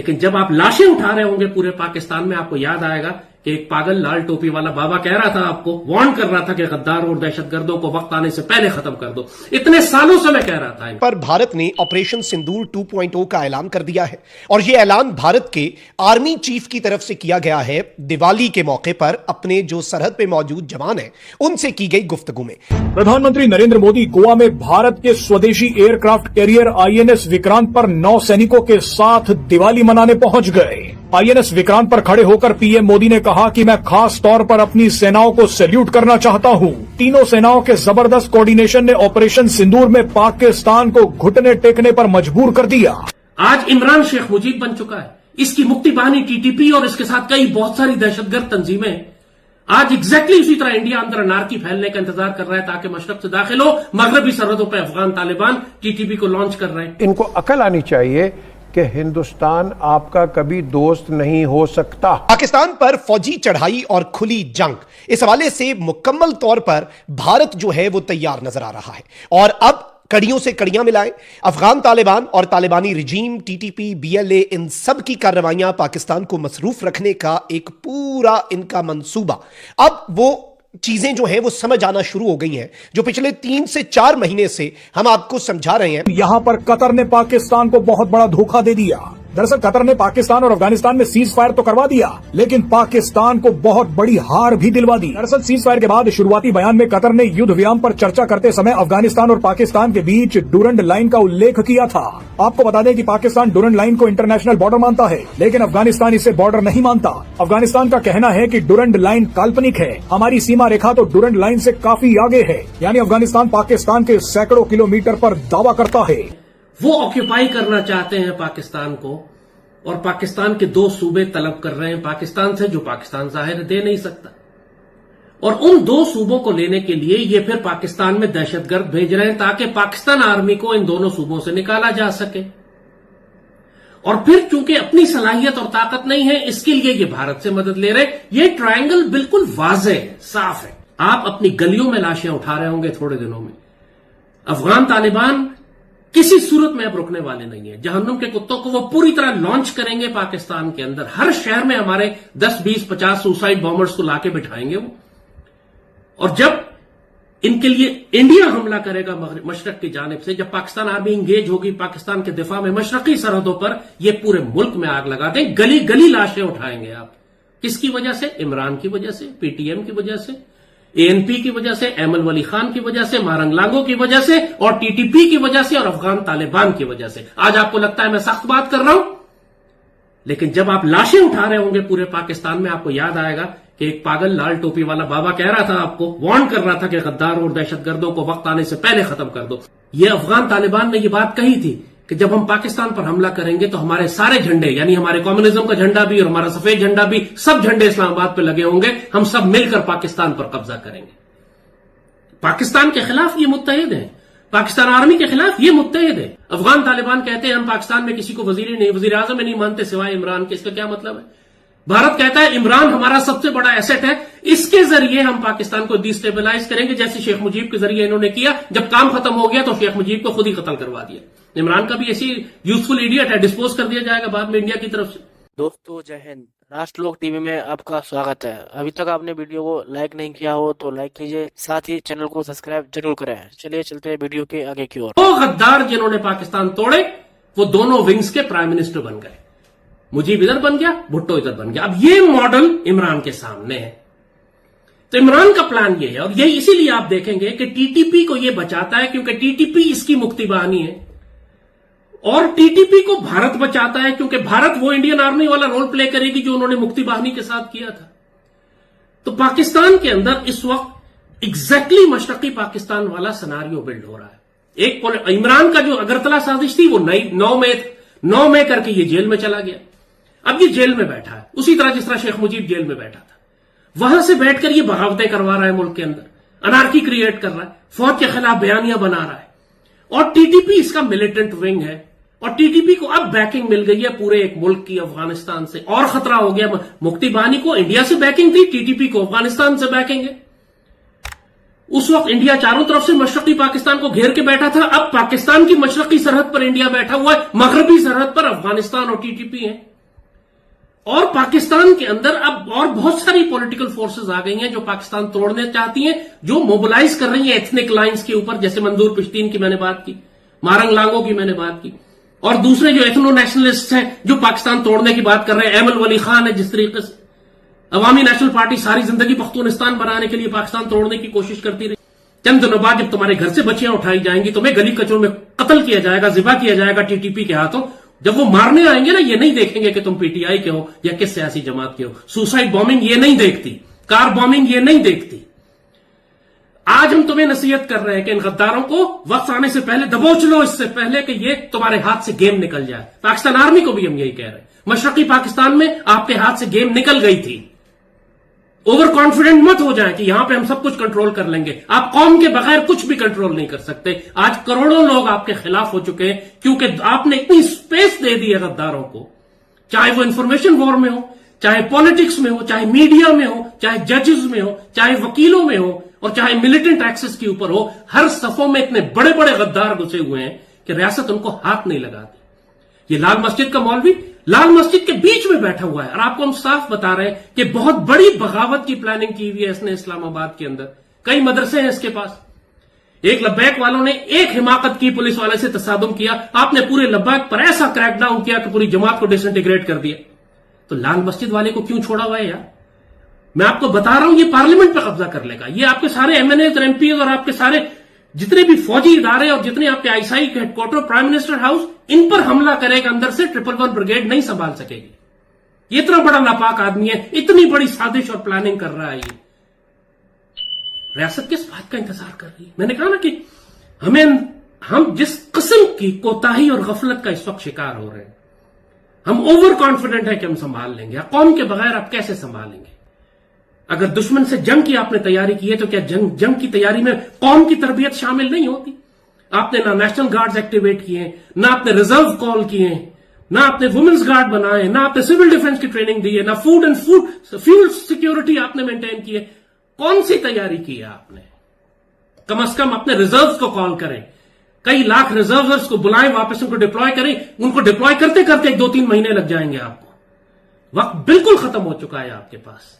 لیکن جب آپ لاشیں اٹھا رہے ہوں گے پورے پاکستان میں، آپ کو یاد آئے گا کہ ایک پاگل لال ٹوپی والا بابا کہہ رہا تھا، آپ کو وارن کر رہا تھا کہ غداروں اور دہشت گردوں کو وقت آنے سے پہلے ختم کر دو. اتنے سالوں سے میں کہہ رہا تھا. پر بھارت نے آپریشن سندور 2.0 کا اعلان کر دیا ہے، اور یہ اعلان بھارت کے آرمی چیف کی طرف سے کیا گیا ہے دیوالی کے موقع پر اپنے جو سرحد پہ موجود جوان ہیں ان سے کی گئی گفتگو میں. پردھان منتری نریندر مودی گوا میں بھارت کے سودیشی aircraft carrier INS Vikrant پر 9 سینکوں کے ساتھ دیوالی منانے پہنچ گئے. INS وکرانت پر کھڑے ہو کر PM مودی نے کہا کہ میں خاص طور پر اپنی سیناؤں کو سیلیوٹ کرنا چاہتا ہوں. تینوں سیناؤں کے زبردست کوارڈینیشن نے آپریشن سندور میں پاکستان کو گھٹنے ٹیکنے پر مجبور کر دیا. آج عمران شیخ مجیب بن چکا ہے، اس کی مکتی بہانی TTP اور اس کے ساتھ کئی بہت ساری دہشت گرد تنظیمیں آج ایگزیکٹلی اسی طرح انڈیا اندر انارکی پھیلنے کا انتظار کر رہا ہے تاکہ مشرق سے داخل ہو. مغربی سرحدوں پہ افغان طالبان TTP کو لانچ کر رہے ہیں. ان کو عقل آنی چاہیے کہ ہندوستان آپ کا کبھی دوست نہیں ہو سکتا. پاکستان پر فوجی چڑھائی اور کھلی جنگ، اس حوالے سے مکمل طور پر بھارت جو ہے وہ تیار نظر آ رہا ہے. اور اب کڑیوں سے کڑیاں ملائیں، افغان طالبان اور طالبانی رجیم، TTP، BLA، ان سب کی کارروائیاں پاکستان کو مصروف رکھنے کا ایک پورا ان کا منصوبہ، اب وہ چیزیں جو ہیں وہ سمجھ آنا شروع ہو گئی ہیں جو پچھلے 3 سے 4 مہینے سے ہم آپ کو سمجھا رہے ہیں. یہاں پر قطر نے پاکستان کو بہت بڑا دھوکہ دے دیا. دراصل قطر نے پاکستان اور افغانستان میں سیز فائر تو کروا دیا، لیکن پاکستان کو بہت بڑی ہار بھی دلوا دی. دراصل سیز فائر کے بعد شروعاتی بیان میں قطر نے یدھ ویام پر چرچا کرتے سمے افغانستان اور پاکستان کے بیچ ڈورنڈ لائن کا الیکھ کیا تھا. آپ کو بتا دیں کہ پاکستان ڈورنڈ لائن کو انٹرنیشنل بارڈر مانتا ہے، لیکن افغانستان اسے بارڈر نہیں مانتا. افغانستان کا کہنا ہے کہ ڈورنڈ لائن کالپنک ہے، ہماری سیما ریکھا تو ڈورنڈ لائن سے کافی آگے ہے. یعنی افغانستان پاکستان کے سینکڑوں کلومیٹر پر دعویٰ کرتا ہے. وہ آکیوپائی کرنا چاہتے ہیں پاکستان کو، اور پاکستان کے 2 صوبے طلب کر رہے ہیں پاکستان سے جو پاکستان ظاہر دے نہیں سکتا. اور ان 2 صوبوں کو لینے کے لیے یہ پھر پاکستان میں دہشت گرد بھیج رہے ہیں تاکہ پاکستان آرمی کو ان دونوں صوبوں سے نکالا جا سکے. اور پھر چونکہ اپنی صلاحیت اور طاقت نہیں ہے اس کے لیے یہ بھارت سے مدد لے رہے. یہ ٹرائنگل بالکل واضح ہے، صاف ہے. آپ اپنی گلیوں میں لاشیں اٹھا رہے ہوں گے تھوڑے دنوں میں. افغان طالبان کسی صورت میں اب رکنے والے نہیں ہیں. جہنم کے کتوں کو وہ پوری طرح لانچ کریں گے پاکستان کے اندر. ہر شہر میں ہمارے 10 20 50 سوسائڈ بامبرز کو لا کے بٹھائیں گے وہ. اور جب ان کے لیے انڈیا حملہ کرے گا مشرق کی جانب سے، جب پاکستان آرمی انگیج ہوگی پاکستان کے دفاع میں مشرقی سرحدوں پر، یہ پورے ملک میں آگ لگا دیں. گلی گلی لاشیں اٹھائیں گے آپ. کس کی وجہ سے؟ عمران کی وجہ سے، PTM کی وجہ سے، ANP کی وجہ سے، ایمن ولی خان کی وجہ سے، مارنگ لانگو کی وجہ سے، اور TTP کی وجہ سے، اور افغان طالبان کی وجہ سے. آج آپ کو لگتا ہے میں سخت بات کر رہا ہوں، لیکن جب آپ لاشیں اٹھا رہے ہوں گے پورے پاکستان میں، آپ کو یاد آئے گا کہ ایک پاگل لال ٹوپی والا بابا کہہ رہا تھا، آپ کو وارن کر رہا تھا کہ غداروں اور دہشت گردوں کو وقت آنے سے پہلے ختم کر دو. یہ افغان طالبان نے یہ بات کہی تھی کہ جب ہم پاکستان پر حملہ کریں گے تو ہمارے سارے جھنڈے، یعنی ہمارے کمیونزم کا جھنڈا بھی اور ہمارا سفید جھنڈا بھی، سب جھنڈے اسلام آباد پہ لگے ہوں گے، ہم سب مل کر پاکستان پر قبضہ کریں گے. پاکستان کے خلاف یہ متحد ہیں، پاکستان آرمی کے خلاف یہ متحد ہے. افغان طالبان کہتے ہیں ہم پاکستان میں کسی کو وزیر اعظم میں نہیں مانتے سوائے عمران کے. اس کا کیا مطلب ہے؟ بھارت کہتا ہے عمران ہمارا سب سے بڑا ایسٹ ہے، اس کے ذریعے ہم پاکستان کو ڈی اسٹیبلائز کریں گے، جیسے شیخ مجیب کے ذریعے انہوں نے کیا. جب کام ختم ہو گیا تو شیخ مجیب کو خود ہی قتل کروا دیا. عمران کا بھی ایسی یوزفل ایڈیٹ ہے، ڈسپوز کر دیا جائے گا بعد میں انڈیا کی طرف سے. دوستو جے ہند، راشٹر لوک ٹی وی میں آپ کا سواگت ہے. ابھی تک آپ نے ویڈیو کو لائک نہیں کیا ہو تو لائک کیجئے، ساتھ ہی چینل کو سبسکرائب ضرور کریں. چلیے چلتے ہیں ویڈیو کے آگے کی اور. وہ غدار جنہوں نے پاکستان توڑے وہ دونوں ونگز کے پرائم منسٹر بن گئے. مجیب ادھر بن گیا، بھٹو ادھر بن گیا. اب یہ ماڈل عمران کے سامنے ہے. تو عمران کا پلان یہ ہے، اور یہ اسی لیے آپ دیکھیں گے کہ TTP کو یہ بچاتا ہے کیونکہ TTP اس کی مکتی بہانی ہے، اور TTP کو بھارت بچاتا ہے کیونکہ بھارت وہ انڈین آرمی والا رول پلے کرے گی جو انہوں نے مکتی بہانی کے ساتھ کیا تھا. تو پاکستان کے اندر اس وقت ایگزیکٹلی مشرقی پاکستان والا سناریو بلڈ ہو رہا ہے. ایک عمران کا جو اگرتلا سازش تھی وہ 9 مئی کر کے یہ جیل میں چلا گیا. اب یہ جیل میں بیٹھا ہے اسی طرح جس طرح شیخ مجیب جیل میں بیٹھا تھا. وہاں سے بیٹھ کر یہ بغاوتیں کروا رہا ہے، ملک کے اندر انارکی کریٹ کر رہا ہے، فوج کے خلاف بیانیاں بنا رہا ہے. اور TTP اس کا ملیٹنٹ ونگ ہے، اور TTP کو اب بیکنگ مل گئی ہے پورے ایک ملک کی، افغانستان سے. اور خطرہ ہو گیا، مکتی بہانی کو انڈیا سے بیکنگ تھی، TTP کو افغانستان سے بیکنگ ہے. اس وقت انڈیا چاروں طرف سے مشرقی پاکستان کو گھیر کے بیٹھا تھا، اب پاکستان کی مشرقی سرحد پر انڈیا بیٹھا ہوا ہے، مغربی سرحد پر افغانستان اور TTP ہیں. اور پاکستان کے اندر اب اور بہت ساری پولیٹیکل فورسز آ گئی ہیں جو پاکستان توڑنے چاہتی ہیں، جو موبلائز کر رہی ہیں ایتھنک لائنز کے اوپر، جیسے منظور پشتین کی میں نے بات کی، مارنگ لانگو کی میں نے بات کی، اور دوسرے جو ایتھنو نیشنلسٹ ہیں جو پاکستان توڑنے کی بات کر رہے ہیں، ایمل ولی خان ہے جس طریقے سے عوامی نیشنل پارٹی ساری زندگی پختونستان بنانے کے لیے پاکستان توڑنے کی کوشش کرتی رہی. چند دنوں بعد جب تمہارے گھر سے بچیاں اٹھائی جائیں گی، تمہیں گلی کچروں میں قتل کیا جائے گا، ذبح کیا جائے گا ٹی ٹی پی کے ہاتھوں. جب وہ مارنے آئیں گے نا، یہ نہیں دیکھیں گے کہ تم پی ٹی آئی کے ہو یا کس سیاسی جماعت کے ہو. سوسائڈ بامبنگ یہ نہیں دیکھتی، کار بامبنگ یہ نہیں دیکھتی. آج ہم تمہیں نصیحت کر رہے ہیں کہ ان غداروں کو وقت آنے سے پہلے دبوچ لو، اس سے پہلے کہ یہ تمہارے ہاتھ سے گیم نکل جائے. پاکستان آرمی کو بھی ہم یہی کہہ رہے ہیں. مشرقی پاکستان میں آپ کے ہاتھ سے گیم نکل گئی تھی. اوور کانفیڈنٹ مت ہو جائیں کہ یہاں پہ ہم سب کچھ کنٹرول کر لیں گے. آپ قوم کے بغیر کچھ بھی کنٹرول نہیں کر سکتے. آج کروڑوں لوگ آپ کے خلاف ہو چکے ہیں کیونکہ آپ نے اتنی سپیس دے دی ہے غداروں کو، چاہے وہ انفارمیشن وار میں ہو، چاہے پالیٹکس میں ہو، چاہے میڈیا میں ہو، چاہے ججز میں ہو، چاہے وکیلوں میں ہو، اور چاہے ملیٹنٹ ایکسس کے اوپر ہو. ہر صفوں میں اتنے بڑے بڑے غدار گھسے ہوئے ہیں کہ ریاست ان کو ہاتھ نہیں لگاتی. یہ لال مسجد کا مولوی لال مسجد کے بیچ میں بیٹھا ہوا ہے اور آپ کو ہم صاف بتا رہے ہیں کہ بہت بڑی بغاوت کی پلاننگ کی ہوئی ہے اس نے اسلام آباد کے اندر. کئی مدرسے ہیں اس کے پاس. ایک لبیک والوں نے ایک حماقت کی، پولیس والے سے تصادم کیا، آپ نے پورے لبیک پر ایسا کریک ڈاؤن کیا کہ پوری جماعت کو ڈس انٹیگریٹ کر دیا. تو لال مسجد والے کو کیوں چھوڑا ہوا ہے یار؟ میں آپ کو بتا رہا ہوں یہ پارلیمنٹ پہ قبضہ کر لے گا. یہ آپ کے سارے ایم این اے اور ایم پی اور آپ کے سارے جتنے بھی فوجی ادارے اور جتنے آپ کے آئی ایس آئی کے headquarter, prime minister house, ان پر حملہ کرے گا اندر سے. 111 بریگیڈ نہیں سنبھال سکے گی. یہ اتنا بڑا ناپاک آدمی ہے، اتنی بڑی سازش اور پلاننگ کر رہا ہے. یہ ریاست کس بات کا انتظار کر رہی ہے؟ میں نے کہا نا کہ ہم جس قسم کی کوتاہی اور غفلت کا اس وقت شکار ہو رہے ہیں، ہم اوور کانفیڈنٹ ہیں کہ ہم سنبھال لیں گے. قوم کے بغیر آپ کیسے سنبھالیں گے؟ اگر دشمن سے جنگ کی آپ نے تیاری کی ہے تو کیا جنگ کی تیاری میں قوم کی تربیت شامل نہیں ہوتی؟ آپ نے نہ نیشنل گارڈز ایکٹیویٹ کیے ہیں، نہ آپ نے ریزرو کال کیے ہیں، نہ آپ نے وومنز گارڈ بنائے، نہ آپ نے سول ڈیفنس کی ٹریننگ دی ہے، نہ فیوڈ سیکیورٹی آپ نے مینٹین کی ہے. کون سی تیاری کی ہے آپ نے؟ کم از کم اپنے ریزروز کو کال کریں. کئی لاکھ ریزروز کو بلائیں، واپس ان کو ڈپلوائے کریں. ان کو ڈپلوائے کرتے کرتے 2-3 مہینے لگ جائیں گے آپ کو. وقت بالکل ختم ہو چکا ہے آپ کے پاس.